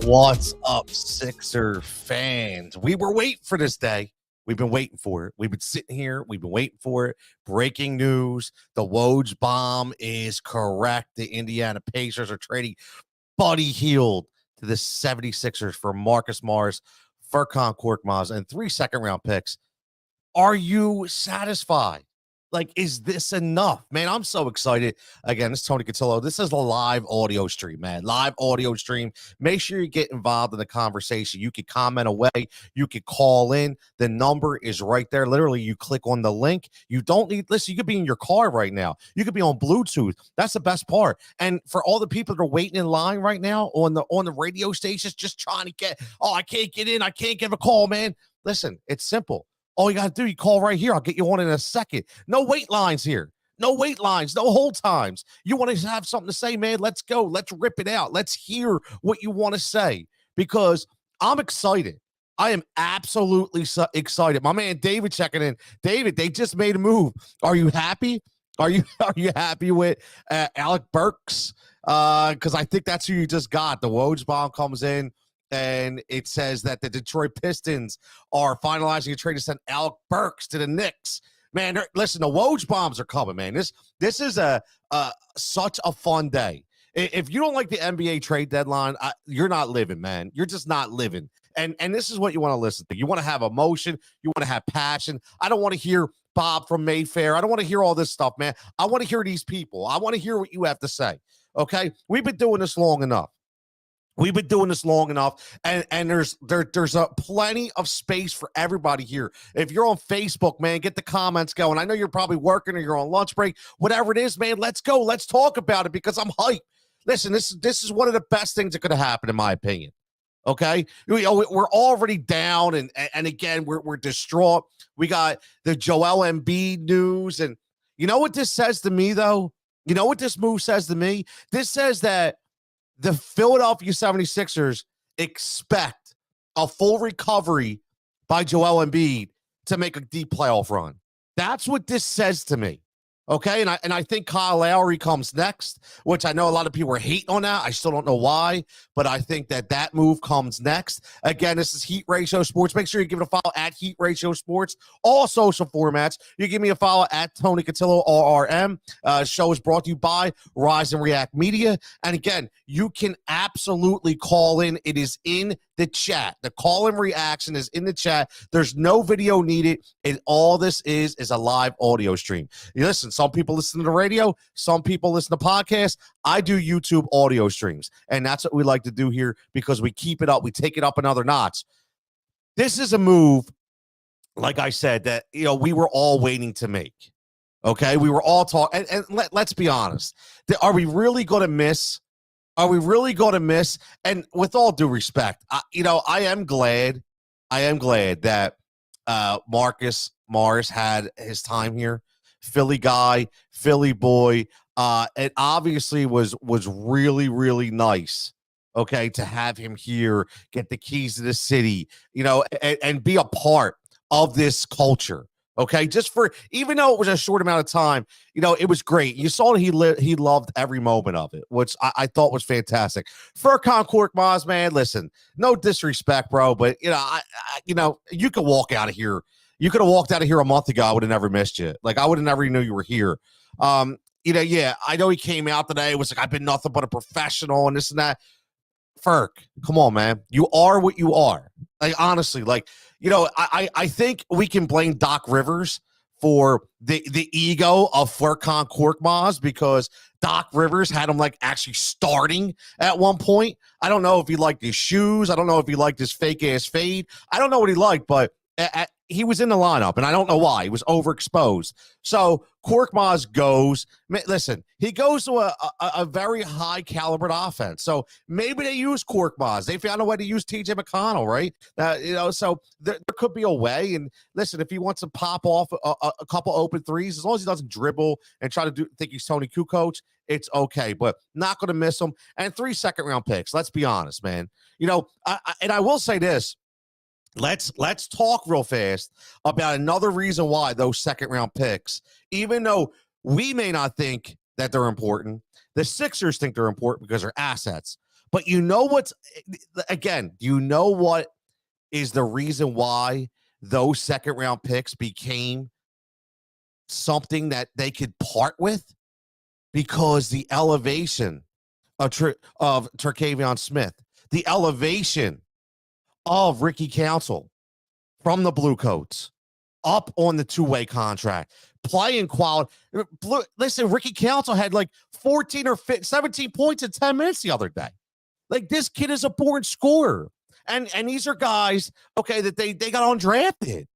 What's up, Sixer fans? We were waiting for this day. We've been waiting for it. We've been sitting here. We've been waiting for it. Breaking news. The Woj bomb is correct. The Indiana Pacers are trading Buddy Hield to the 76ers for Marcus Morris, Furkan Korkmaz, and 3 second-round picks. Are you satisfied? Like, is this enough? Man, I'm so excited. Again, this is Tony Cutillo. This is a live audio stream, man. Live audio stream. Make sure you get involved in the conversation. You can comment away. You can call in. The number is right there. Literally, you click on the link. You don't need, listen, you could be in your car right now. You could be on Bluetooth. That's the best part. And for all the people that are waiting in line right now on the radio stations, just trying to get, I can't get in. I can't give a call, man. Listen, it's simple. All you got to do, you call right here. I'll get you on in a second. No wait lines here. No wait lines. No hold times. You want to have something to say, man? Let's go. Let's rip it out. Let's hear what you want to say because I'm excited. I am absolutely excited. My man David checking in. David, they just made a move. Are you happy? Are you happy with Alec Burks? Because I think that's who you just got. The Woj bomb comes in. And it says that the Detroit Pistons are finalizing a trade to send Alec Burks to the Knicks. Man, listen, the Woj bombs are coming, man. This is such a fun day. If you don't like the NBA trade deadline, you're not living, man. You're just not living. And this is what you want to listen to. You want to have emotion. You want to have passion. I don't want to hear Bob from Mayfair. I don't want to hear all this stuff, man. I want to hear these people. I want to hear what you have to say, okay? We've been doing this long enough. And there's a plenty of space for everybody here. If you're on Facebook, man, get the comments going. I know you're probably working or you're on lunch break. Whatever it is, man, let's go. Let's talk about it because I'm hyped. Listen, this is one of the best things that could have happened, in my opinion. Okay, we're already down, and again, we're distraught. We got the Joel Embiid news, and you know what this says to me, though? You know what this move says to me? This says that the Philadelphia 76ers expect a full recovery by Joel Embiid to make a deep playoff run. That's what this says to me. Okay, and I think Kyle Lowry comes next, which I know a lot of people are hating on that. I still don't know why, but I think that move comes next. Again, this is Heat Ratio Sports. Make sure you give it a follow at Heat Ratio Sports, all social formats. You give me a follow at Tony Cutillo, RRM. Show is brought to you by Rise and React Media. And again, you can absolutely call in. It is in the chat. The call-in reaction is in the chat. There's no video needed, and all this is a live audio stream. You listen, some people listen to the radio, some people listen to podcasts. I do YouTube audio streams, and that's what we like to do here because we keep it up. We take it up another notch. This is a move, like I said, that we were all waiting to make. Okay, we were all talking, and let's be honest. Are we really going to miss? Are we really going to miss? And with all due respect, I am glad that Marcus Morris had his time here. Philly guy, Philly boy. It obviously was really, really nice, okay, to have him here, get the keys to the city, and be a part of this culture. Okay, just for, even though it was a short amount of time, it was great. You saw that he loved every moment of it, which I thought was fantastic. Furkan Korkmaz, man, listen, no disrespect, bro, but you could walk out of here. You could have walked out of here a month ago. I would have never missed you. Like, I would have never knew you were here. Yeah, I know he came out today. It was like, I've been nothing but a professional and this and that. Furk, come on, man. You are what you are. Like, honestly, I think we can blame Doc Rivers for the ego of Furkan Korkmaz because Doc Rivers had him actually starting at one point. I don't know if he liked his shoes. I don't know if he liked his fake ass fade. I don't know what he liked, but he was in the lineup, and I don't know why. He was overexposed. So Korkmaz goes. Listen, he goes to a very high-calibered offense. So maybe they use Korkmaz. They found a way to use T.J. McConnell, right? So there could be a way. And listen, if he wants to pop off a couple open threes, as long as he doesn't dribble and try to think he's Tony Kukoc, it's okay. But not going to miss him. And 3 second-round picks. Let's be honest, man. I will say this. Let's talk real fast about another reason why those second-round picks, even though we may not think that they're important, the Sixers think they're important because they're assets. But you know what's, again, you know what is the reason why those second round picks became something that they could part with? Because the elevation of Terquavion Smith, the elevation of Ricky Council from the Blue Coats up on the two-way contract, playing quality. Listen, Ricky Council had like 14 or 17 points in 10 minutes the other day. Like, this kid is a born scorer. And these are guys, okay, that they got undrafted.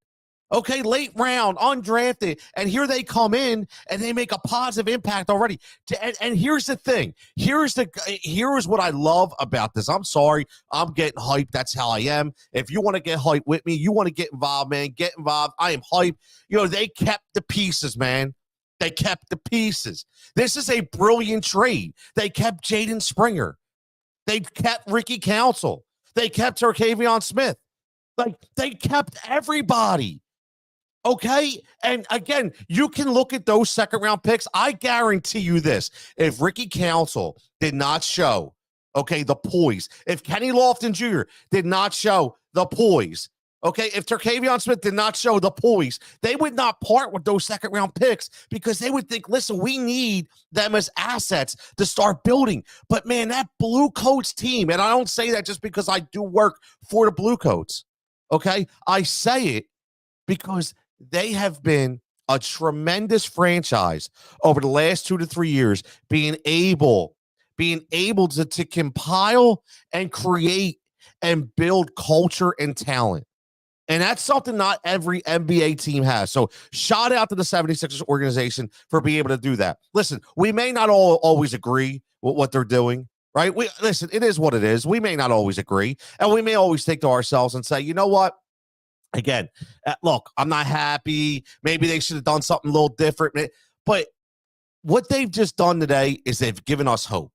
Okay, late round, undrafted, and here they come in and they make a positive impact already. And here's the thing. Here's what I love about this. I'm sorry, I'm getting hyped. That's how I am. If you want to get hyped with me, you want to get involved, man, get involved. I am hyped. You know, they kept the pieces, man. They kept the pieces. This is a brilliant trade. They kept Jaden Springer. They kept Ricky Council. They kept Terquavion Smith. Like, they kept everybody. Okay. And again, you can look at those second round picks. I guarantee you this. If Ricky Council did not show, okay, the poise, if Kenny Lofton Jr. did not show the poise, okay, if Terquavion Smith did not show the poise, they would not part with those second round picks because they would think, listen, we need them as assets to start building. But man, that Blue Coats team, and I don't say that just because I do work for the Blue Coats. Okay. I say it because they have been a tremendous franchise over the last 2 to 3 years, being able to compile and create and build culture and talent. And that's something not every NBA team has. So shout out to the 76ers organization for being able to do that. Listen, we may not always agree with what they're doing, right? Listen, it is what it is. We may not always agree. And we may always think to ourselves and say, you know what? Again, look, I'm not happy. Maybe they should have done something a little different. But what they've just done today is they've given us hope.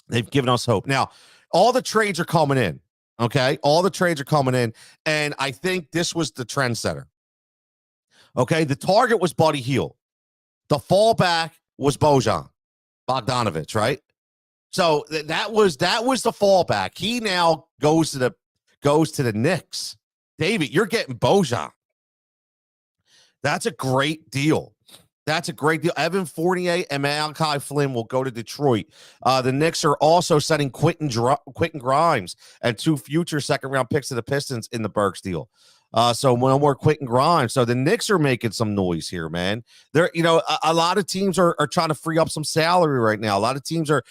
They've given us hope. Now, all the trades are coming in, okay? All the trades are coming in, and I think this was the trendsetter. Okay, the target was Buddy Hield. The fallback was Bojan Bogdanovic, right? So that was the fallback. He now goes to the Knicks. David, you're getting Bojan. That's a great deal. That's a great deal. Evan Fournier and Malachi Flynn will go to Detroit. The Knicks are also sending Quentin Grimes and 2 future second-round picks to the Pistons in the Burks deal. So no more Quentin Grimes. So the Knicks are making some noise here, man. They're, a lot of teams are trying to free up some salary right now. A lot of teams are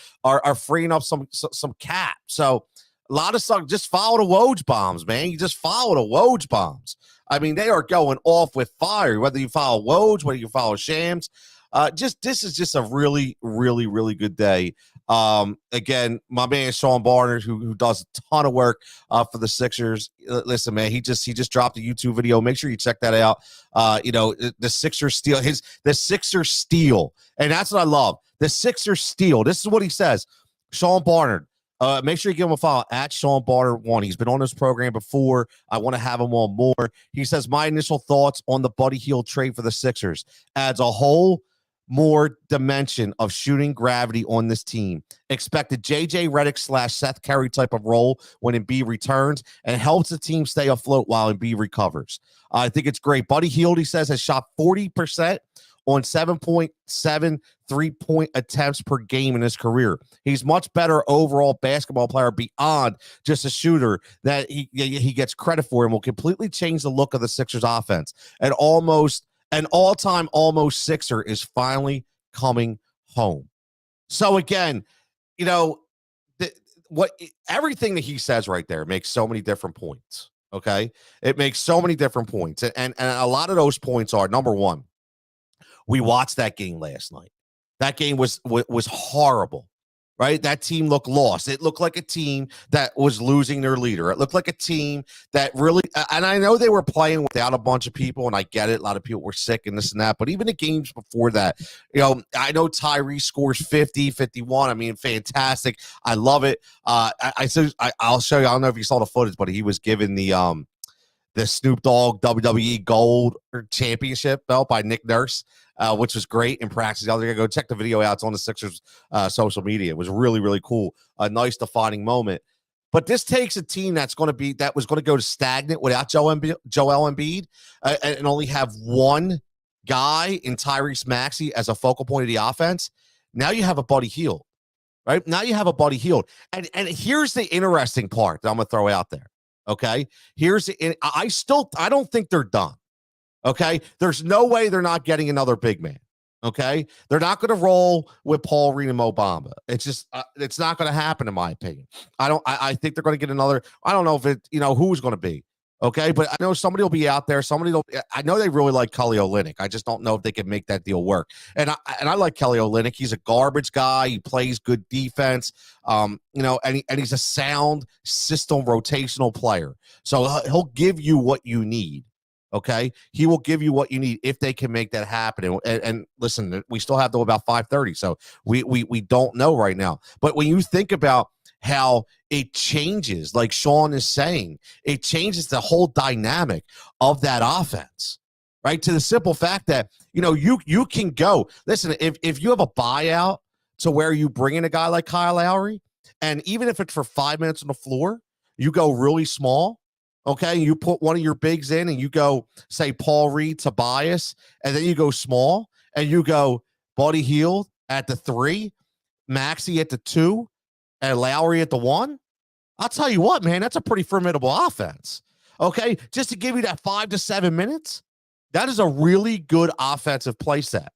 freeing up some cap. So a lot of stuff. Just follow the Woj bombs, man. You just follow the Woj bombs. I mean, they are going off with fire. Whether you follow Woj, whether you follow Shams, this is just a really, really, really good day. Again, my man Sean Barnard, who does a ton of work for the Sixers. Listen, man, he just dropped a YouTube video. Make sure you check that out. The Sixers steal the Sixers steal, and that's what I love. The Sixers steal. This is what he says. Sean Barnard. Make sure you give him a follow at Sean Barnard 1. He's been on this program before. I want to have him on more. He says, my initial thoughts on the Buddy Hield trade for the Sixers adds a whole more dimension of shooting gravity on this team. Expected JJ Redick / Seth Curry type of role when Embiid returns and helps the team stay afloat while Embiid recovers. I think it's great. Buddy Hield, he says, has shot 40% on 7.7 3-point attempts per game in his career. He's much better overall basketball player beyond just a shooter that he gets credit for and will completely change the look of the Sixers offense. An all-time almost Sixer is finally coming home. So again, everything that he says right there makes so many different points. Okay. It makes so many different points. And a lot of those points are, number one, we watched that game last night. That game was horrible, right? That team looked lost. It looked like a team that was losing their leader. It looked like a team that really, and I know they were playing without a bunch of people, and I get it. A lot of people were sick and this and that, but even the games before that, I know Tyrese scores 50, 51. I mean, fantastic. I love it. I'll show you. I don't know if you saw the footage, but he was given the the Snoop Dogg WWE Gold Championship belt by Nick Nurse, which was great in practice. The other day, go check the video out. It's on the Sixers social media. It was really, really cool. A nice defining moment. But this takes a team that was going to go to stagnant without Joel Embiid and only have one guy in Tyrese Maxey as a focal point of the offense. Now you have a Buddy Hield, right? Now you have a Buddy Hield. And here's the interesting part that I'm going to throw out there. Okay. I don't think they're done. Okay. There's no way they're not getting another big man. Okay. They're not going to roll with Paul Reed and Mo Bamba. It's just, it's not going to happen, in my opinion. I think they're going to get another, I don't know if who's going to be. Okay. But I know somebody will be out there. I know they really like Kelly Olynyk. I just don't know if they can make that deal work. And I like Kelly Olynyk. He's a garbage guy. He plays good defense. And he's a sound system rotational player. So he'll give you what you need. Okay, he will give you what you need if they can make that happen. And listen, we still have till about 5:30, so we don't know right now. But when you think about how it changes, like Sean is saying, it changes the whole dynamic of that offense, right? To the simple fact that you can go. Listen, if you have a buyout to where you bring in a guy like Kyle Lowry, and even if it's for 5 minutes on the floor, you go really small. Okay, you put one of your bigs in and you go, say, Paul Reed, Tobias, and then you go small and you go Buddy Hield at the 3, Maxey at the 2, and Lowry at the 1. I'll tell you what, man, that's a pretty formidable offense. Okay, just to give you that 5 to 7 minutes, that is a really good offensive play set.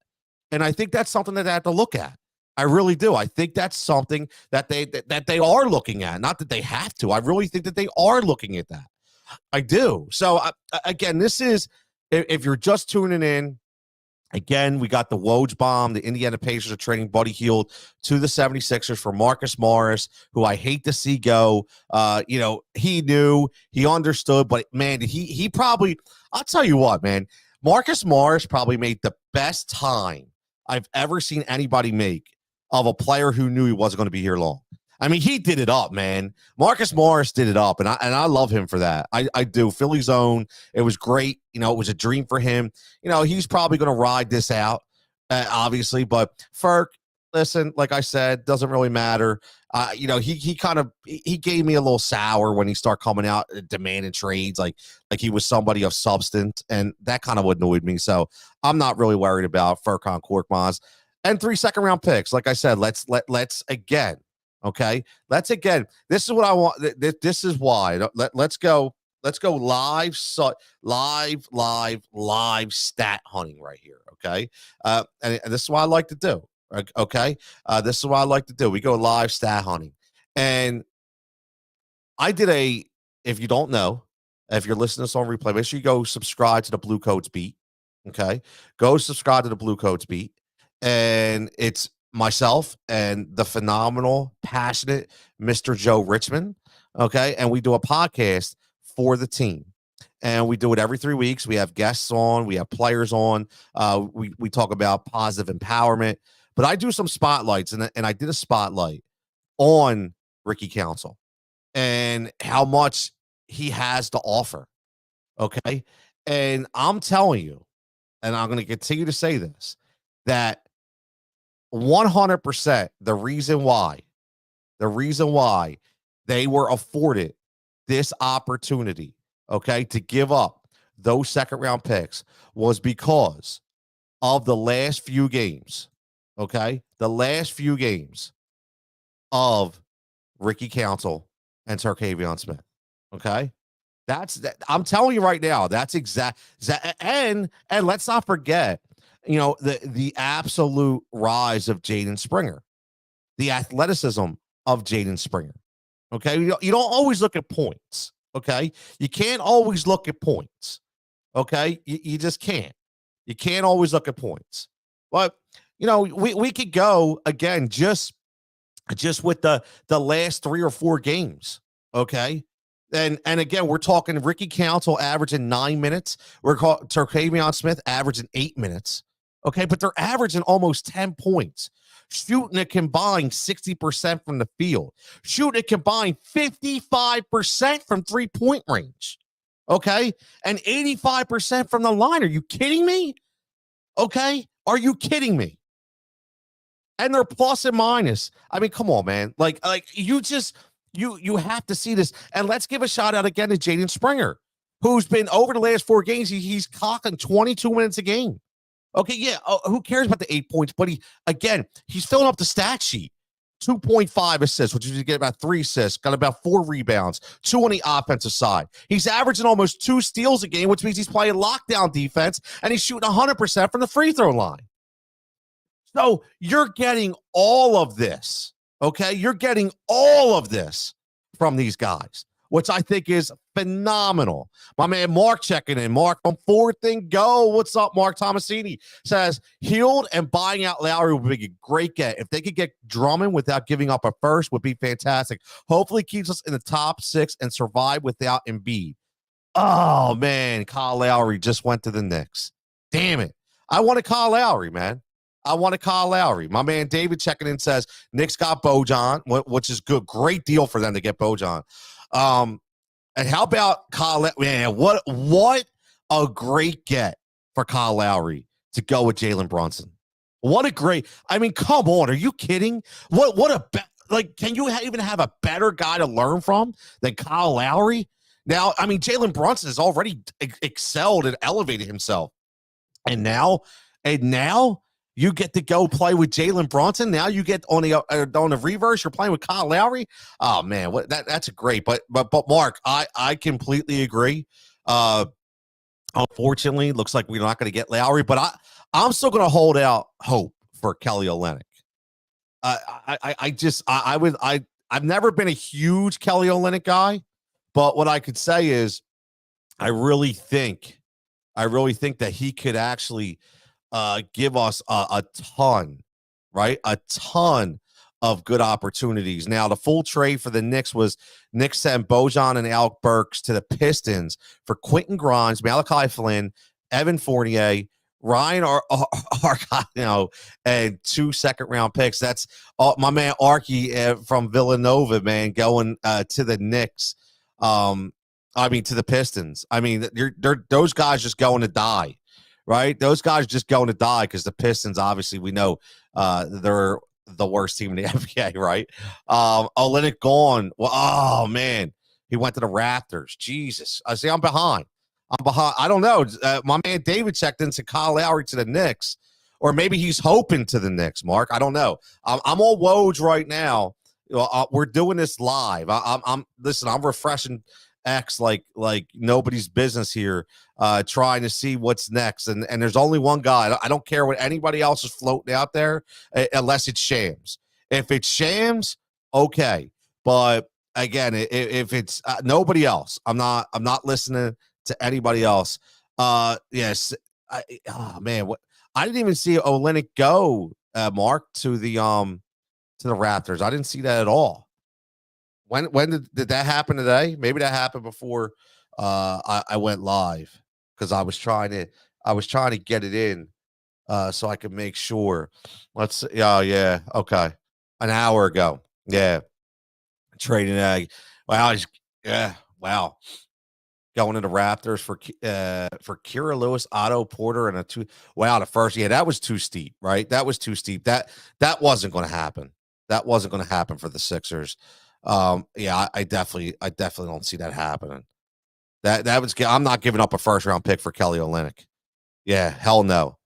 And I think that's something that they have to look at. I really do. I think that's something that they are looking at. Not that they have to. I really think that they are looking at that. I do. So, again, this is, if you're just tuning in, again, we got the Woj bomb. The Indiana Pacers are trading Buddy Hield to the 76ers for Marcus Morris, who I hate to see go. He knew, he understood, but, man, he probably, I'll tell you what, man, Marcus Morris probably made the best time I've ever seen anybody make of a player who knew he wasn't going to be here long. I mean, he did it up, man. Marcus Morris did it up, and I love him for that. I do. Philly's own. It was great. It was a dream for him. He's probably going to ride this out, obviously. But Ferk, listen, like I said, doesn't really matter. He gave me a little sour when he started coming out demanding trades, like he was somebody of substance, and that kind of annoyed me. So I'm not really worried about Furkan Korkmaz and 3 second-round picks. Like I said, let's again. Okay, this is what I want. This is why. Let's go live stat hunting right here. Okay, and this is what I like to do. Okay, this is what I like to do. We go live stat hunting, and I did if you don't know, if you're listening to this on replay, make sure you go subscribe to the Blue Coats Beat. Okay, go subscribe to the Blue Coats Beat, and it's myself and the phenomenal, passionate Mr. Joe Richmond. Okay. And we do a podcast for the team. And we do it every 3 weeks. We have guests on, we have players on. We talk about positive empowerment. But I do some spotlights, and I did a spotlight on Ricky Council and how much he has to offer. Okay. And I'm telling you, and I'm going to continue to say this, that 100% the reason why they were afforded this opportunity, okay, to give up those second-round picks was because of the last few games, okay, the last few games of Ricky Council and Terquavion Smith, okay? I'm telling you right now, that's exact. And let's not forget, the absolute rise of Jaden Springer, the athleticism of Jaden Springer. Okay. You don't always look at points. Okay. You can't always look at points. Okay. You just can't. You can't always look at points. But, we could go again, just with the last 3 or 4 games. Okay. And again, we're talking Ricky Council averaging 9 minutes. We're calling Terquavion Smith averaging 8 minutes. Okay, but they're averaging almost 10 points. Shooting a combined 60% from the field. Shooting a combined 55% from 3-point range. Okay. And 85% from the line. Are you kidding me? Okay. Are you kidding me? And they're plus and minus. I mean, come on, man. Like you just you have to see this. And let's give a shout out again to Jaden Springer, who's been over the last 4 games. He's clocking 22 minutes a game. Okay, yeah. Who cares about the 8 points? But he's filling up the stat sheet. 2.5 assists, which is you get about 3 assists, got about 4 rebounds, 2 on the offensive side. He's averaging almost 2 steals a game, which means he's playing lockdown defense, and he's shooting 100% from the free throw line. So you're getting all of this, okay? You're getting all of this from these guys, which I think is phenomenal. My man Mark checking in. Mark from Fourth and Go. What's up, Mark Tomasini? Says, Hield and buying out Lowry would be a great get. If they could get Drummond without giving up a first, would be fantastic. Hopefully keeps us in the top 6 and survive without Embiid. Oh, man, Kyle Lowry just went to the Knicks. Damn it. I want to Kyle Lowry, man. I want to Kyle Lowry. My man David checking in says, Knicks got Bojan, which is good. Great deal for them to get Bojan. And how about Kyle? Man, what a great get for Kyle Lowry to go with Jalen Brunson. What a great. I mean, come on. Are you kidding? Can you even have a better guy to learn from than Kyle Lowry? Now, I mean, Jalen Brunson has already excelled and elevated himself. And now you get to go play with Jalen Brunson. Now you get on the reverse. You're playing with Kyle Lowry. Oh man, that's a great. But Mark, I completely agree. Unfortunately, looks like we're not going to get Lowry. But I'm still going to hold out hope for Kelly Olynyk. I've never been a huge Kelly Olynyk guy, but what I could say is, I really think that he could actually give us a ton, right? A ton of good opportunities. Now, the full trade for the Knicks was Knicks sent Bojan and Alec Burks to the Pistons for Quentin Grimes, Malachi Flynn, Evan Fournier, Ryan Arcano, and 2 second-round picks. That's my man Arky from Villanova, man, going to the Knicks. To the Pistons. I mean, those guys just going to die. Right? Those guys just going to die because the Pistons, obviously, we know they're the worst team in the NBA, right? Olynyk gone. Well, oh, man. He went to the Raptors. Jesus. I see I'm behind. I don't know. My man David checked into Kyle Lowry to the Knicks, or maybe he's hoping to the Knicks, Mark. I don't know. I'm on Woj right now. We're doing this live. I'm refreshing X like nobody's business here, trying to see what's next. And there's only one guy. I don't care what anybody else is floating out there, unless it's Shams. If it's Shams, okay. But again, if it's nobody else, I'm not listening to anybody else. Yes. What I didn't even see Olynyk go, Mark, to the Raptors. I didn't see that at all. When did that happen today? Maybe that happened before I went live, because I was trying to get it in so I could make sure. Let's see. Oh yeah, okay. An hour ago. Yeah. Trading egg. Wow, wow. Going into Raptors for Kira Lewis, Otto Porter, and a 2. Wow, the first. Yeah, that was too steep, right? That was too steep. That wasn't going to happen. That wasn't going to happen for the Sixers. Yeah, I definitely don't see that happening. I'm not giving up a first round pick for Kelly Olynyk. Yeah, hell no.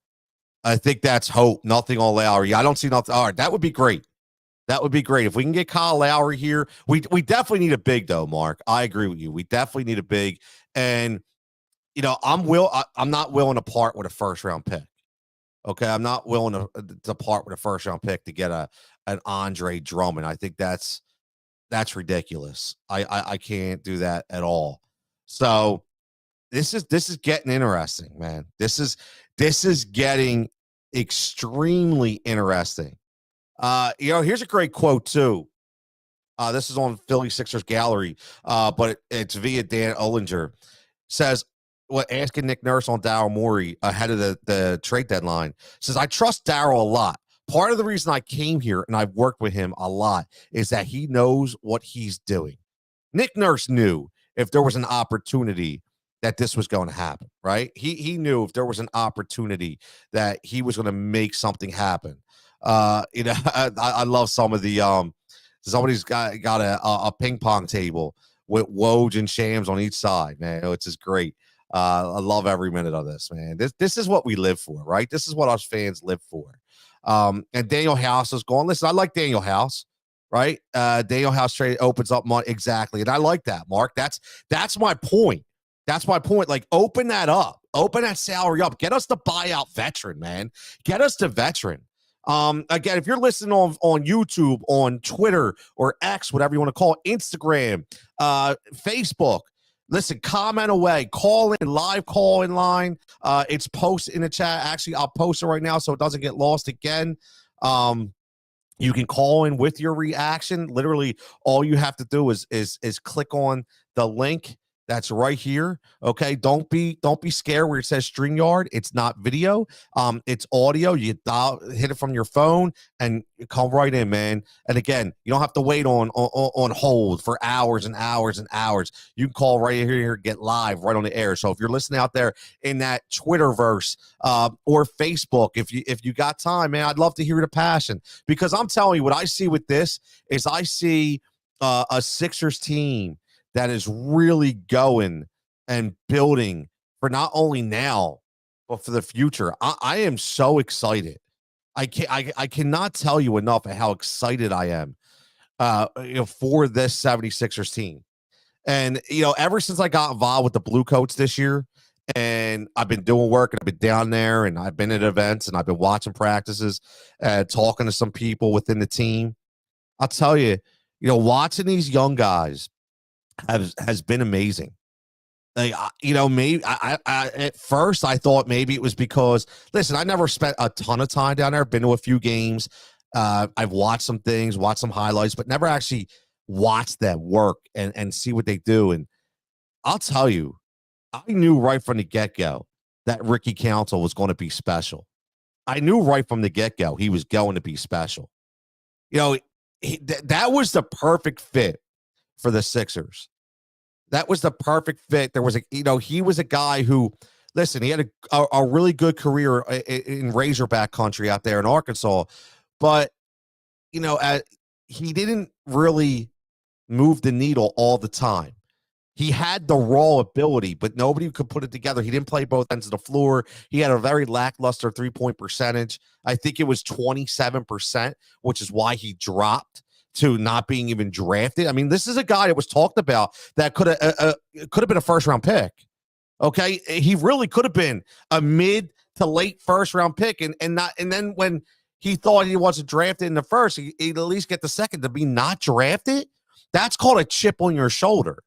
I think that's hope. Nothing on Lowry. I don't see nothing. All right, that would be great. That would be great if we can get Kyle Lowry here. We definitely need a big though, Mark. I agree with you. We definitely need a big, and I'm not willing to part with a first round pick. Okay, I'm not willing to part with a first round pick to get an Andre Drummond. I think that's ridiculous. I can't do that at all. So this is getting interesting, man. This is getting extremely interesting. Here's a great quote too. This is on Philly Sixers Gallery, but it's via Dan Ollinger. Says, asking Nick Nurse on Daryl Morey ahead of the trade deadline. Says, I trust Daryl a lot. Part of the reason I came here and I've worked with him a lot is that he knows what he's doing. Nick Nurse knew if there was an opportunity that this was going to happen, right? He knew if there was an opportunity that he was going to make something happen. I love some of the somebody's got a ping pong table with Woj and Shams on each side, man. It's just great. I love every minute of this, man. This is what we live for, right? This is what us fans live for. And Daniel House is going. Listen, I like Daniel House, right? Daniel House trade opens up money exactly, and I like that, Mark. That's my point. That's my point. Like, open that up, open that salary up, get us the buyout veteran, man. Get us the veteran. Again, if you're listening on YouTube, on Twitter or X, whatever you want to call it, Instagram, Facebook, listen, comment away, call in, live call in line. It's posted in the chat. Actually, I'll post it right now so it doesn't get lost again. You can call in with your reaction. Literally, all you have to do is click on the link that's right here. Okay, don't be scared where it says StreamYard. It's not video. It's audio. You hit it from your phone and you come right in, man. And again, you don't have to wait on hold for hours and hours and hours. You can call right here, get live right on the air. So if you're listening out there in that Twitterverse or Facebook, if you got time, man, I'd love to hear the passion, because I'm telling you, what I see with this is I see a Sixers team that is really going and building for not only now, but for the future. I am so excited. I cannot tell you enough of how excited I am for this 76ers team. And, ever since I got involved with the Blue Coats this year, and I've been doing work, and I've been down there, and I've been at events, and I've been watching practices, talking to some people within the team, I'll tell you, watching these young guys has been amazing. Like, maybe I at first I thought maybe it was because, listen, I never spent a ton of time down there. I've been to a few games. I've watched some things, watched some highlights, but never actually watched them work and see what they do. And I'll tell you, I knew right from the get-go that Ricky Council was going to be special. I knew right from the get-go he was going to be special. That was the perfect fit for the Sixers. That was the perfect fit. There was he was a guy who, listen, he had a really good career in Razorback country out there in Arkansas, but he didn't really move the needle all the time. He had the raw ability, but nobody could put it together. He didn't play both ends of the floor. He had a very lackluster 3-point percentage. I think it was 27%, which is why he dropped to not being even drafted. I mean, this is a guy that was talked about that could have been a first-round pick. Okay, he really could have been a mid to late first-round pick, and then when he thought he wasn't drafted in the first, he'd at least get the second. To be not drafted, that's called a chip on your shoulder.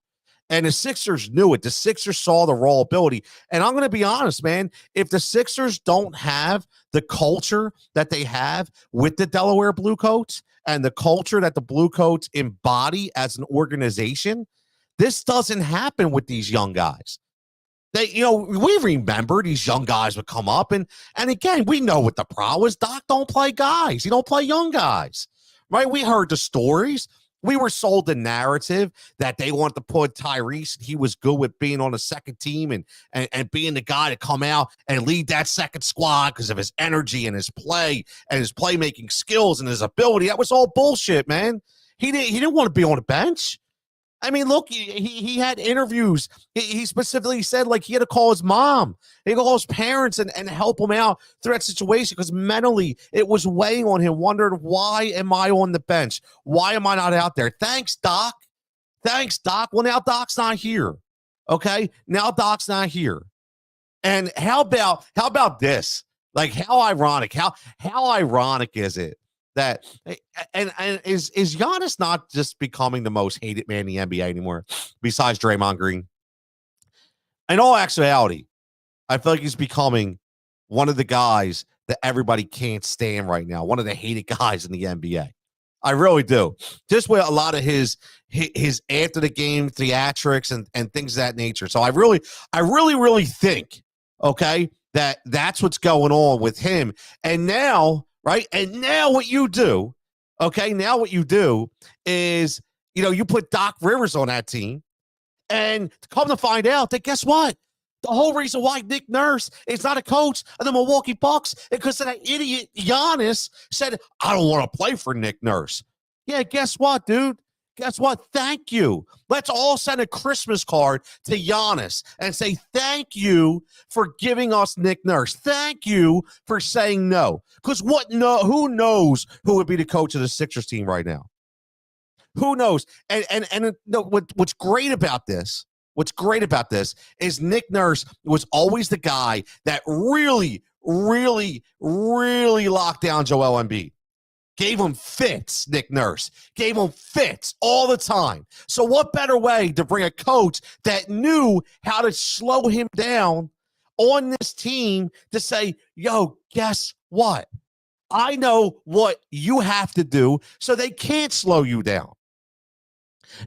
And the Sixers knew it. The Sixers saw the raw ability. And I'm going to be honest, man, if the Sixers don't have the culture that they have with the Delaware Blue Coats and the culture that the Blue Coats embody as an organization, this doesn't happen with these young guys. We remember these young guys would come up, and again, we know what the problem is. Doc don't play guys. He don't play young guys, right? We heard the stories. We were sold the narrative that they wanted to put Tyrese. He was good with being on the second team and being the guy to come out and lead that second squad because of his energy and his play and his playmaking skills and his ability. That was all bullshit, man. He didn't want to be on the bench. I mean, look, he had interviews. He specifically said, like, he had to call his mom. He had to call his parents and help him out through that situation because mentally it was weighing on him, wondering, why am I on the bench? Why am I not out there? Thanks, Doc. Thanks, Doc. Well, now Doc's not here. Okay? Now Doc's not here. And how about this? Like, how ironic. How ironic is it that and is Giannis not just becoming the most hated man in the NBA anymore besides Draymond Green? In all actuality, I feel like he's becoming one of the guys that everybody can't stand right now, one of the hated guys in the NBA. I really do. Just with a lot of his after the game theatrics and things of that nature. So I really think, okay, that's what's going on with him. And now, right? And now what you do, okay, now what you do is, you put Doc Rivers on that team, And come to find out that guess what? The whole reason why Nick Nurse is not a coach of the Milwaukee Bucks is because that idiot Giannis said, I don't want to play for Nick Nurse. Yeah, guess what, dude? Guess what? Thank you. Let's all send a Christmas card to Giannis and say thank you for giving us Nick Nurse. Thank you for saying no. Because who knows who would be the coach of the Sixers team right now? Who knows? And what's great about this? What's great about this is Nick Nurse was always the guy that really, really, really locked down Joel Embiid. Gave him fits, Nick Nurse. Gave him fits all the time. So what better way to bring a coach that knew how to slow him down on this team to say, yo, guess what? I know what you have to do so they can't slow you down.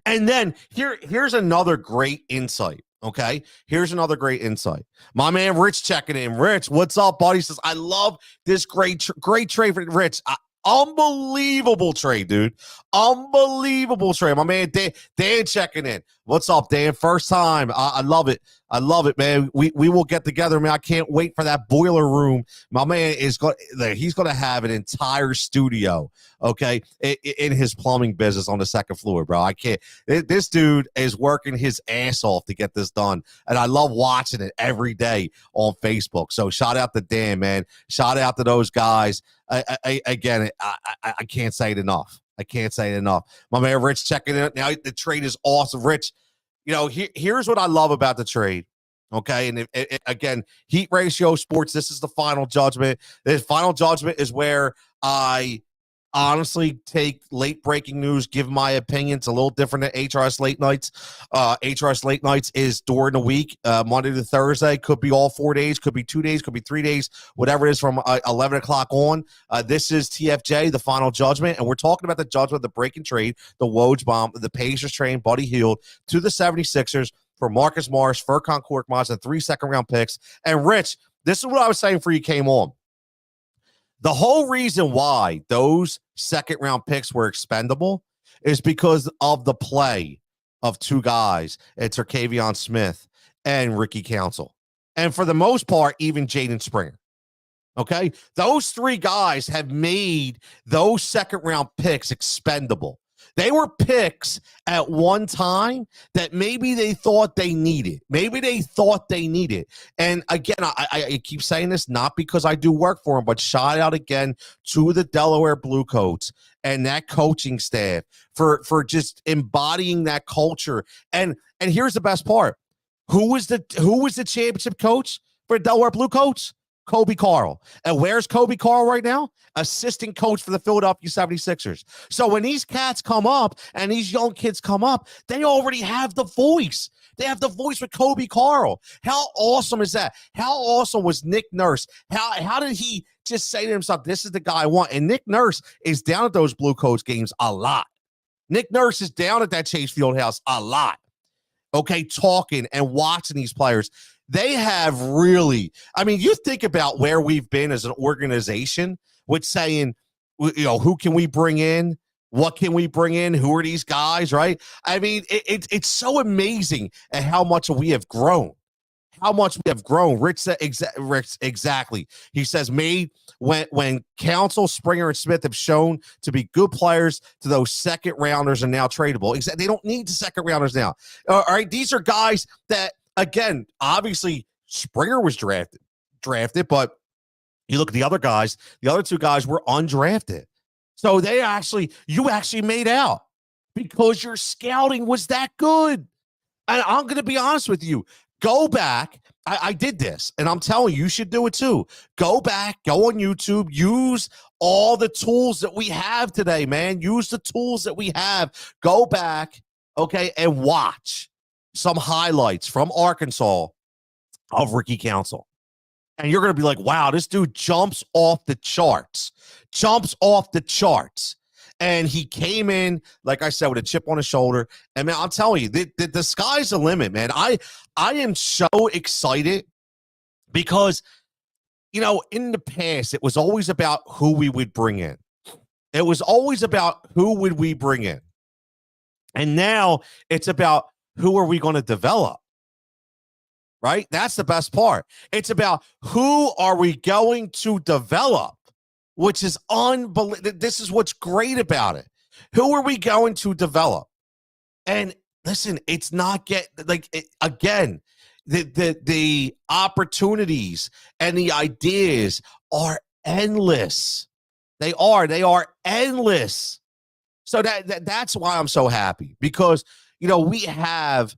And then here's another great insight, okay? Here's another great insight. My man Rich checking in. Rich, what's up, buddy? Says, I love this great trade for Rich. Unbelievable trade, dude. Unbelievable trade. My man Dan checking in. What's up, Dan? First time. I love it. I love it, man. We will get together, man. I can't wait for that boiler room. My man he's going to have an entire studio, okay, in his plumbing business on the second floor, bro. I can't. This dude is working his ass off to get this done, and I love watching it every day on Facebook. So shout out to Dan, man. Shout out to those guys. I can't say it enough. I can't say it enough. My man Rich checking in. Now the trade is awesome. Rich, here's what I love about the trade. Okay, and again, Heat Ratio Sports. This is the Final Judgment. The Final Judgment is where I honestly take late breaking news, give my opinion. It's a little different than HRS Late Nights. HRS Late Nights is during the week, Monday to Thursday. Could be all 4 days, could be 2 days, could be 3 days, whatever it is from 11 o'clock on. This is TFJ, the Final Judgment, and we're talking about the judgment, the break and trade, the Woj bomb, the Pacers train, Buddy Hield to the 76ers for Marcus Morris, Furkan Korkmaz, and 3 second-round picks. And Rich, this is what I was saying before you came on. The whole reason why those second-round picks were expendable is because of the play of 2 guys. It's Terquavion Smith and Ricky Council. And for the most part, even Jaden Springer. Okay? Those 3 guys have made those second-round picks expendable. They were picks at one time that maybe they thought they needed. And again, I keep saying this not because I do work for them, but shout out again to the Delaware Bluecoats and that coaching staff for just embodying that culture. And here's the best part. Who was the championship coach for Delaware Bluecoats? Kobe Carl. And where's Kobe Carl right now? Assistant coach for the Philadelphia 76ers. So when these cats come up and these young kids come up, they already have the voice. They have the voice with Kobe Carl. How awesome is that? How awesome was Nick Nurse? How did he just say to himself, this is the guy I want? And Nick Nurse is down at those Bluecoats games a lot. Nick Nurse is down at that Chase Fieldhouse a lot. Okay, talking and watching these players. They have really, you think about where we've been as an organization with saying, who can we bring in? What can we bring in? Who are these guys, right? It's so amazing at how much we have grown. Rich said exactly. He says, made when Council, Springer, and Smith have shown to be good players to those second rounders are now tradable. They don't need the second rounders now. All right, these are guys that, again, obviously Springer was drafted, but you look at the other guys, the other 2 guys were undrafted. So you actually made out because your scouting was that good. And I'm going to be honest with you. Go back. I did this, and I'm telling you should do it too. Go back, go on YouTube, use all the tools that we have today, man. Use the tools that we have. Go back, okay, and watch some highlights from Arkansas of Ricky Council. And you're going to be like, wow, this dude jumps off the charts. And he came in, like I said, with a chip on his shoulder. And, man, I'm telling you, the sky's the limit, man. I am so excited because, in the past, it was always about who we would bring in. And now it's about who are we going to develop? Right? That's the best part. It's about who are we going to develop, which is unbelievable. This is what's great about it. Who are we going to develop? And listen, it's not again, the opportunities and the ideas are endless. They are endless. So that's why I'm so happy, because we have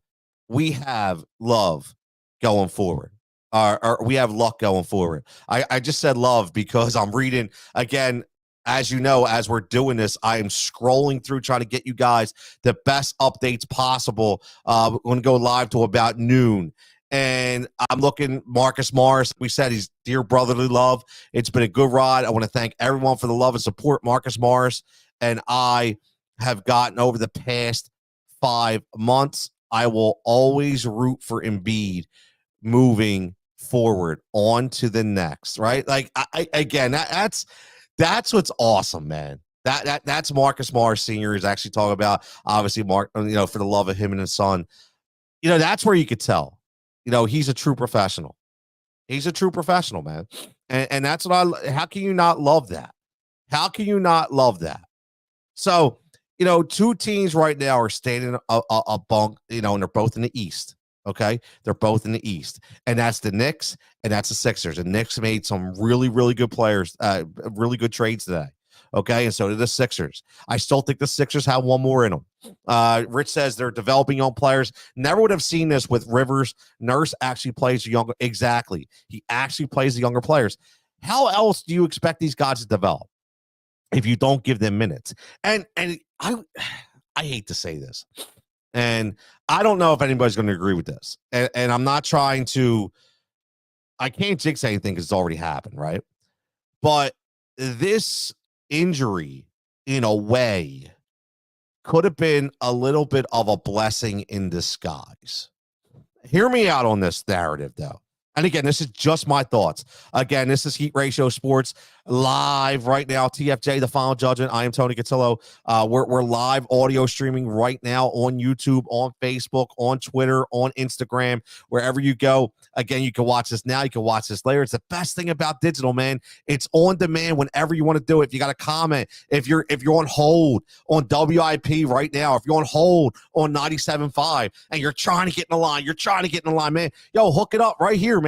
love going forward. Or we have luck going forward. I just said love because I'm reading again. As you know, as we're doing this, I am scrolling through trying to get you guys the best updates possible. We're going to go live to about noon. And I'm looking, Marcus Morris, we said he's dear brotherly love. It's been a good ride. I want to thank everyone for the love and support. Marcus Morris and I have gotten over the past 5 months. I will always root for Embiid moving forward on to the next, right? Like, again, that's what's awesome, man. That's Marcus Morris Sr. is actually talking about, obviously, Mark, for the love of him and his son. That's where you could tell, he's a true professional. He's a true professional, man. And that's what how can you not love that? How can you not love that? So, two teams right now are standing a bunk, and they're both in the East. Okay, they're both in the East, and that's the Knicks and that's the Sixers. And Knicks made some really, really good players, really good trades today. Okay, and so did the Sixers. I still think the Sixers have one more in them. Rich says they're developing young players. Never would have seen this with Rivers. Nurse actually plays younger. Exactly, he actually plays the younger players. How else do you expect these guys to develop if you don't give them minutes? And I hate to say this. And I don't know if anybody's going to agree with this. And I'm not trying to, I can't jinx anything because it's already happened, right? But this injury, in a way, could have been a little bit of a blessing in disguise. Hear me out on this narrative, though. And again, this is just my thoughts. Again, this is Heat Ratio Sports live right now. TFJ, the Final Judgement. I am Tony Cutillo. We're live audio streaming right now on YouTube, on Facebook, on Twitter, on Instagram, wherever you go. Again, you can watch this now. You can watch this later. It's the best thing about digital, man. It's on demand whenever you want to do it. If you got a comment, if you're on hold on WIP right now, if you're on hold on 97.5 and you're trying to get in the line, man, yo, hook it up right here, man.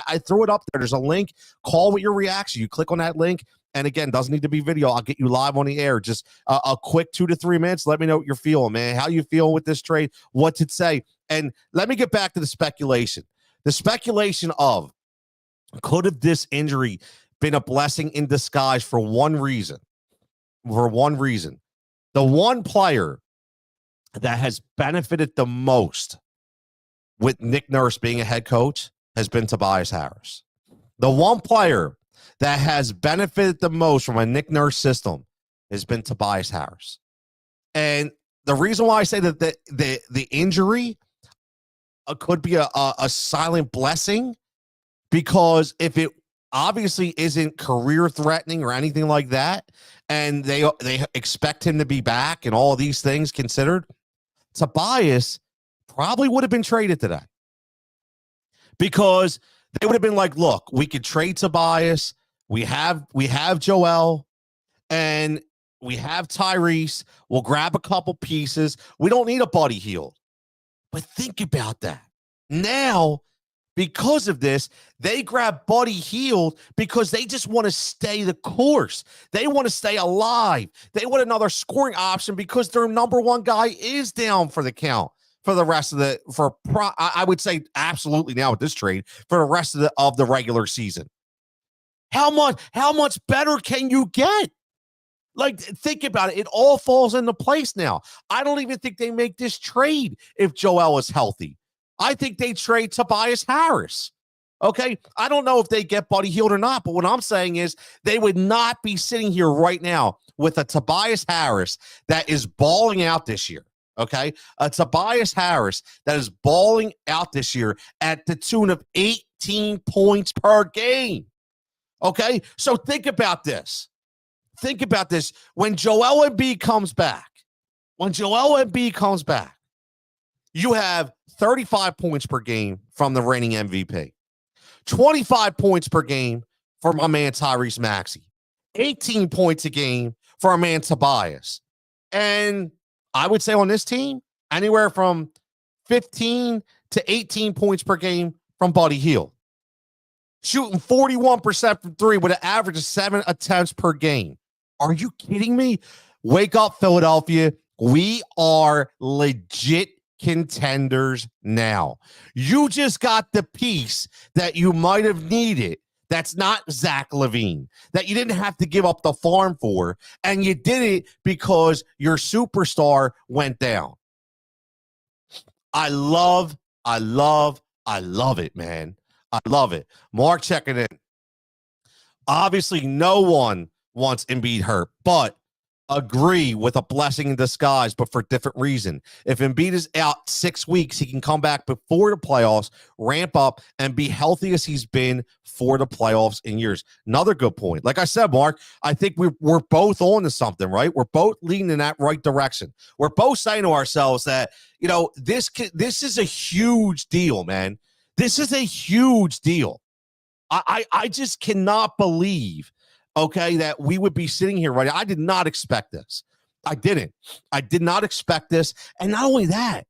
I threw it up there. There's a link. Call with your reaction. You click on that link. And again, doesn't need to be video. I'll get you live on the air. Just a quick 2 to 3 minutes. Let me know what you're feeling, man. How you feeling with this trade? What's it say? And let me get back to the speculation. The speculation of, could have this injury been a blessing in disguise for one reason? For one reason. The one player that has benefited the most with Nick Nurse being a head coach has been Tobias Harris. The one player that has benefited the most from a Nick Nurse system has been Tobias Harris. And the reason why I say that the injury could be a silent blessing, because if it obviously isn't career threatening or anything like that, and they expect him to be back and all these things considered, Tobias probably would have been traded today, because they would have been like, look, we could trade Tobias. We have Joel and we have Tyrese. We'll grab a couple pieces. We don't need a Buddy Hield. But think about that. Now, because of this, they grab Buddy Hield because they just want to stay the course. They want to stay alive. They want another scoring option because their number one guy is down for the count for the rest of I would say absolutely now with this trade for the rest of the regular season. How much better can you get? Like, think about it. It all falls into place now. I don't even think they make this trade if Joel is healthy. I think they trade Tobias Harris. Okay? I don't know if they get Buddy Hield or not, but what I'm saying is they would not be sitting here right now with a Tobias Harris that is balling out this year. Okay? A Tobias Harris that is balling out this year at the tune of 18 points per game. Okay? So think about this. Think about this. When Joel Embiid comes back, You have 35 points per game from the reigning MVP, 25 points per game for my man Tyrese Maxey, 18 points a game for our man Tobias. And I would say on this team, anywhere from 15 to 18 points per game from Buddy Hield. Shooting 41% from three with an average of 7 attempts per game. Are you kidding me? Wake up, Philadelphia. We are legit contenders now. You just got the piece that you might have needed. That's not Zach LaVine, that you didn't have to give up the farm for, and you did it because your superstar went down. I love it, man. I love it. Mark checking in. Obviously, no one wants Embiid hurt, but agree with a blessing in disguise, but for a different reason. If Embiid is out 6 weeks, he can come back before the playoffs, ramp up, and be healthy as he's been for the playoffs in years. Another good point. Like I said, Mark, I think we're both on to something, right? We're both leaning in that right direction. We're both saying to ourselves that, you know, this is a huge deal, man. This is a huge deal. I just cannot believe, okay, that we would be sitting here right now. I did not expect this. I didn't. I did not expect this. And not only that,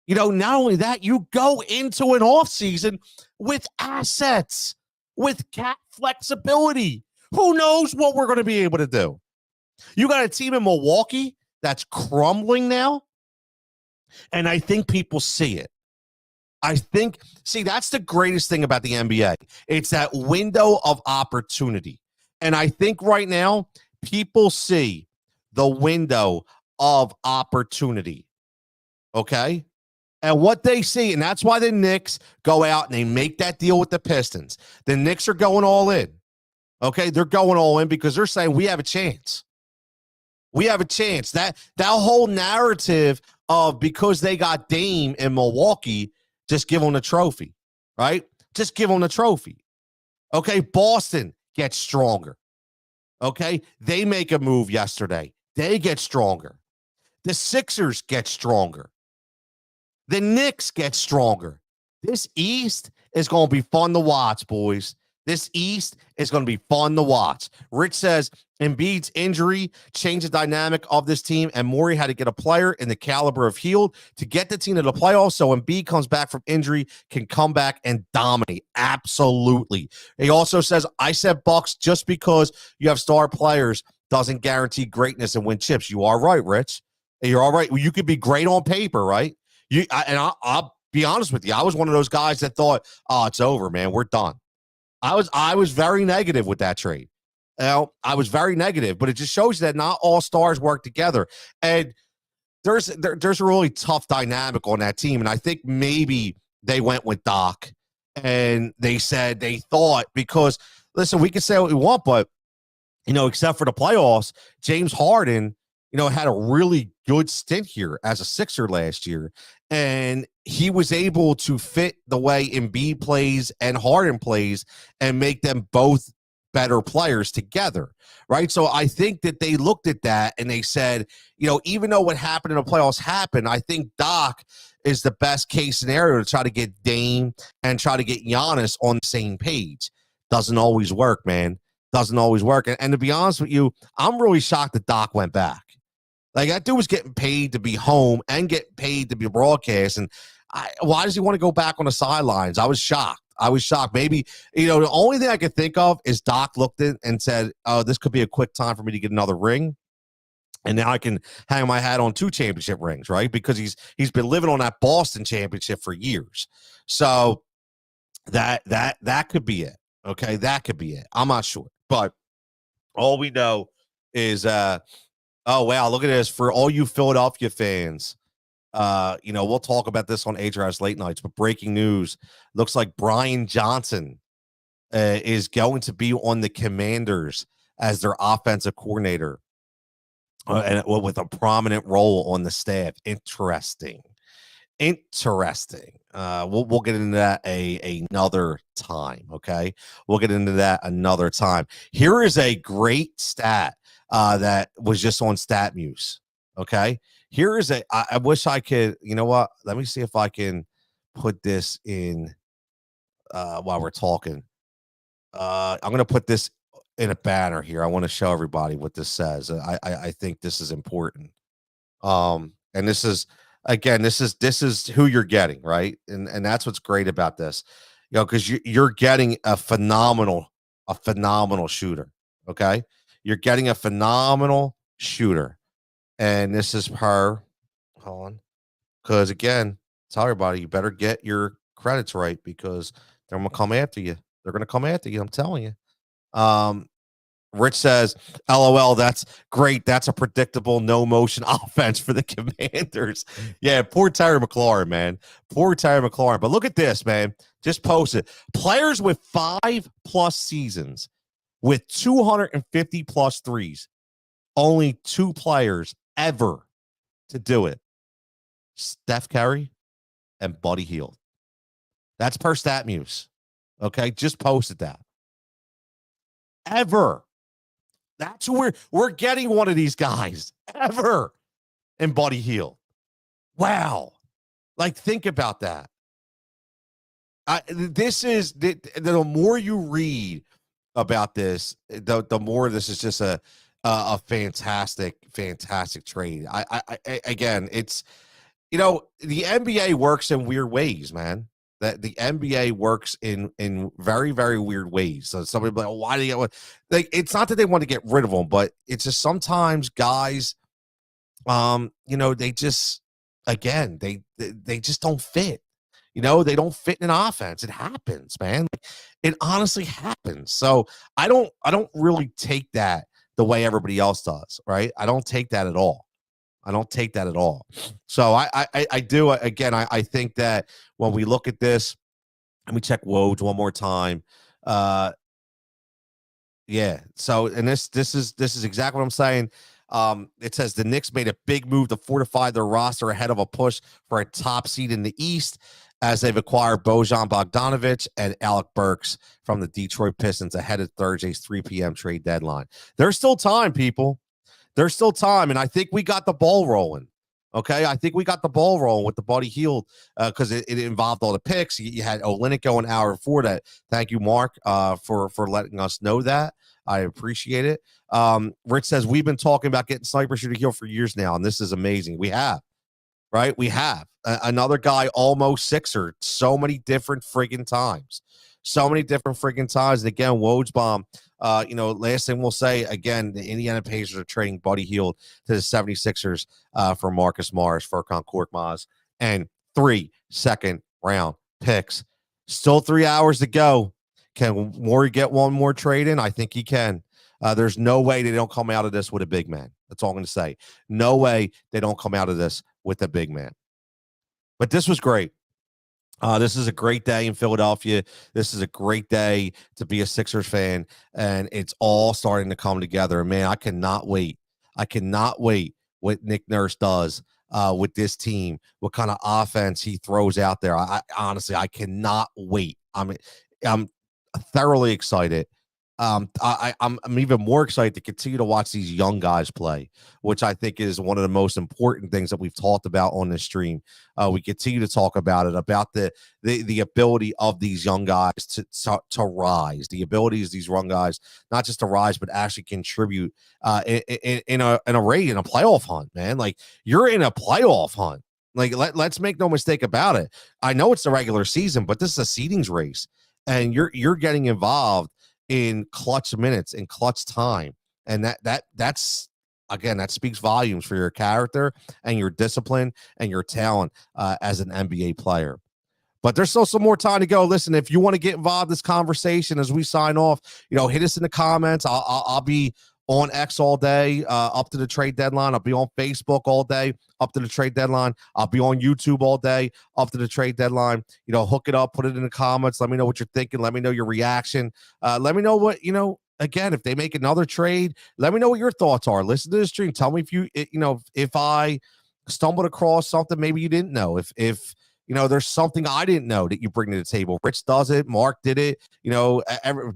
you go into an offseason with assets, with cap flexibility. Who knows what we're going to be able to do? You got a team in Milwaukee that's crumbling now, and I think people see it. That's the greatest thing about the NBA. It's that window of opportunity. And I think right now, people see the window of opportunity. Okay? And what they see, and that's why the Knicks go out and they make that deal with the Pistons. The Knicks are going all in. Okay? They're going all in because they're saying we have a chance. We have a chance. That whole narrative of because they got Dame in Milwaukee, just give them the trophy, right? Just give them the trophy. Okay, Boston gets stronger. Okay, they make a move yesterday. They get stronger. The Sixers get stronger. The Knicks get stronger. This East is going to be fun to watch, boys. This East is going to be fun to watch. Rich says Embiid's injury changed the dynamic of this team, and Morey had to get a player in the caliber of Hield to get the team to the playoffs. So Embiid comes back from injury, can come back and dominate. Absolutely. He also says, I said Bucks just because you have star players doesn't guarantee greatness and win chips. You are right, Rich. You're all right. You could be great on paper, right? I'll be honest with you. I was one of those guys that thought, oh, it's over, man. We're done. I was very negative with that trade. I was very negative, but it just shows that not all stars work together. And there's a really tough dynamic on that team. And I think maybe they went with Doc and they said they thought because, listen, we can say what we want, but, except for the playoffs, James Harden, had a really good stint here as a Sixer last year. And he was able to fit the way Embiid plays and Harden plays and make them both better players together, right? So I think that they looked at that and they said, even though what happened in the playoffs happened, I think Doc is the best case scenario to try to get Dame and try to get Giannis on the same page. Doesn't always work, man. Doesn't always work. And to be honest with you, I'm really shocked that Doc went back. Like, that dude was getting paid to be home and get paid to be broadcast. And why does he want to go back on the sidelines? I was shocked. Maybe, the only thing I could think of is Doc looked at and said, oh, this could be a quick time for me to get another ring. And now I can hang my hat on 2 championship rings, right? Because he's been living on that Boston championship for years. So that could be it. Okay, that could be it. I'm not sure. But all we know is oh, wow, look at this. For all you Philadelphia fans, we'll talk about this on HRS Late Nights, but breaking news, looks like Brian Johnson is going to be on the Commanders as their offensive coordinator and with a prominent role on the staff. Interesting. We'll get into that another time, okay? We'll get into that another time. Here is a great stat that was just on StatMuse, okay? Here is I wish I could, you know what? Let me see if I can put this in while we're talking. I'm going to put this in a banner here. I want to show everybody what this says. I think this is important. And this is, again, this is who you're getting, right? And that's what's great about this, you know, because you're getting a phenomenal shooter. Okay, you're getting a phenomenal shooter, and this is per. Hold on, because again, tell everybody you better get your credits right because they're gonna come after you. They're gonna come after you. I'm telling you. Rich says, LOL, that's great. That's a predictable no motion offense for the Commanders. Yeah, poor Terry McLaurin, man. Poor Terry McLaurin. But look at this, man. Just post it. Players with 5+ seasons with 250+ threes. Only 2 players ever to do it. Steph Curry and Buddy Hield. That's per StatMuse. Okay, just posted that. Ever. That's who we're getting one of these guys ever in Buddy Hield. Wow. Like, think about that. This is the more you read about this, the more this is just a fantastic trade. I again, it's, you know, the NBA works in weird ways, man. That the NBA works in very, very weird ways. So somebody be like, oh, why do you like? It's not that they want to get rid of them, but it's just sometimes guys, you know, they just, again, they just don't fit. You know, they don't fit in an offense. It happens, man. It honestly happens. So I don't really take that the way everybody else does, right? I don't take that at all. I don't take that at all. So I do, again, I think that when we look at this, let me check Woj one more time. Yeah. So, and this is exactly what I'm saying. It says the Knicks made a big move to fortify their roster ahead of a push for a top seed in the East as they've acquired Bojan Bogdanovic and Alec Burks from the Detroit Pistons ahead of Thursday's 3 p.m. trade deadline. There's still time, people. There's still time, and I think we got the ball rolling. Okay, I think we got the ball rolling with the Buddy Hield because it involved all the picks. You had Olynyk going hour before that. Thank you, Mark, for letting us know that. I appreciate it. Rich says we've been talking about getting Sniper Shooter Hield for years now, and this is amazing. We have, right? We have another guy almost Sixer. So many different friggin' times. So many different friggin' times. And again, Wojbomb. You know, last thing we'll say, again, the Indiana Pacers are trading Buddy Hield to the 76ers for Marcus Morris, Furkan Korkmaz, and 3 second-round picks. Still 3 hours to go. Can Morey get one more trade in? I think he can. There's no way they don't come out of this with a big man. That's all I'm going to say. No way they don't come out of this with a big man. But this was great. This is a great day in Philadelphia. This is a great day to be a Sixers fan, and it's all starting to come together. Man, I cannot wait. I cannot wait what Nick Nurse does with this team, what kind of offense he throws out there. I honestly, I cannot wait. I'm thoroughly excited. I'm even more excited to continue to watch these young guys play, which I think is one of the most important things that we've talked about on this stream. We continue to talk about it, about the ability of these young guys to rise, the abilities of these young guys, not just to rise, but actually contribute in a playoff hunt, man. Like, you're in a playoff hunt. Like, let's make no mistake about it. I know it's the regular season, but this is a seedings race, and you're getting involved in clutch minutes, in clutch time. And that's again, that speaks volumes for your character and your discipline and your talent as an NBA player. But there's still some more time to go. Listen, if you want to get involved in this conversation as we sign off, you know, hit us in the comments. I'll be on X all day up to the trade deadline. I'll be on Facebook all day up to the trade deadline. I'll be on YouTube all day up to the trade deadline. You know, hook it up, put it in the comments. Let me know what you're thinking. Let me know your reaction. Let me know what, you know, again, if they make another trade, let me know what your thoughts are. Listen to the stream. Tell me if you know, if I stumbled across something maybe you didn't know. If there's something I didn't know that you bring to the table. Rich does it. Mark did it.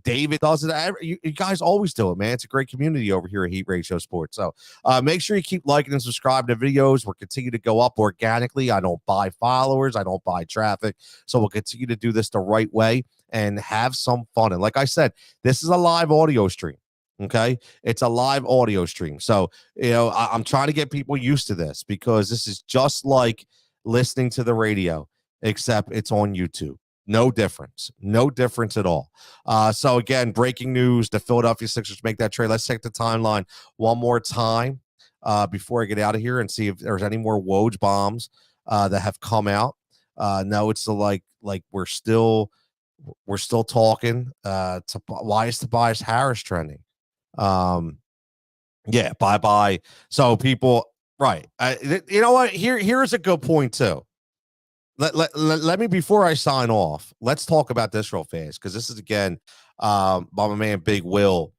David does it. You guys always do it, man. It's a great community over here at Heat Ratio Sports. So make sure you keep liking and subscribing to videos. We'll continue to go up organically. I don't buy followers. I don't buy traffic. So we'll continue to do this the right way and have some fun. And like I said, this is a live audio stream. Okay. It's a live audio stream. So, I'm trying to get people used to this because this is just like listening to the radio, except it's on YouTube. No difference at all. So again, breaking news, the Philadelphia Sixers make that trade. Let's check the timeline one more time before I get out of here and see if there's any more Woj bombs that have come out. No, it's like we're still talking. Why is Tobias Harris trending? Yeah, bye. So people, right. You know what? Here's a good point too. Let me, before I sign off, let's talk about this real fast. Cause this is again, by my man, Big Will,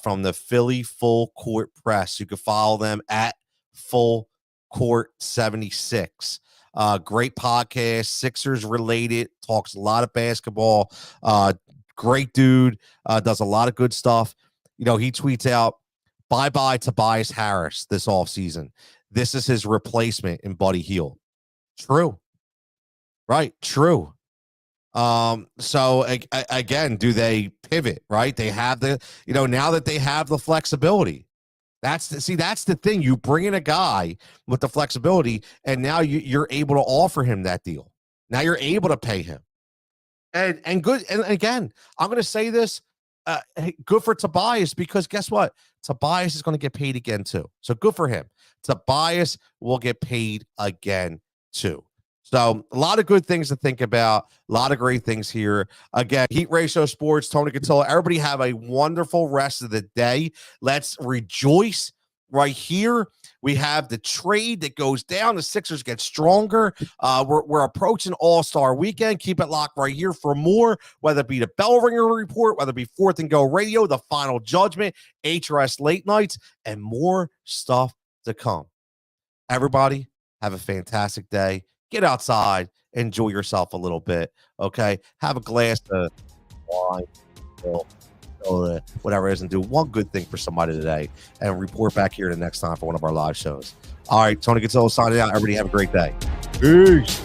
from the Philly Full Court Press. You can follow them at Full Court 76. Great podcast, Sixers related, talks a lot of basketball. Great dude, does a lot of good stuff. He tweets out, bye Tobias Harris this offseason. This is his replacement in Buddy Hield. True. Right. True. So again, do they pivot? Right. They have now that they have the flexibility. That's the thing. You bring in a guy with the flexibility, and now you're able to offer him that deal. Now you're able to pay him. And good. And again, I'm going to say this. Good for Tobias, because guess what? Tobias is going to get paid again too. So good for him. Tobias will get paid again too. So a lot of good things to think about. A lot of great things here. Again, Heat Ratio Sports, Tony Cutillo. Everybody have a wonderful rest of the day. Let's rejoice right here. We have the trade that goes down. The Sixers get stronger. We're approaching All-Star Weekend. Keep it locked right here for more, whether it be the Bell Ringer Report, whether it be Fourth and Go Radio, the Final Judgment, HRS Late Nights, and more stuff to come. Everybody, have a fantastic day. Get outside. Enjoy yourself a little bit, okay? Have a glass of wine, whatever it is, and do one good thing for somebody today, and report back here the next time for one of our live shows. All right, Tony Cutillo signing out. Everybody have a great day. Peace.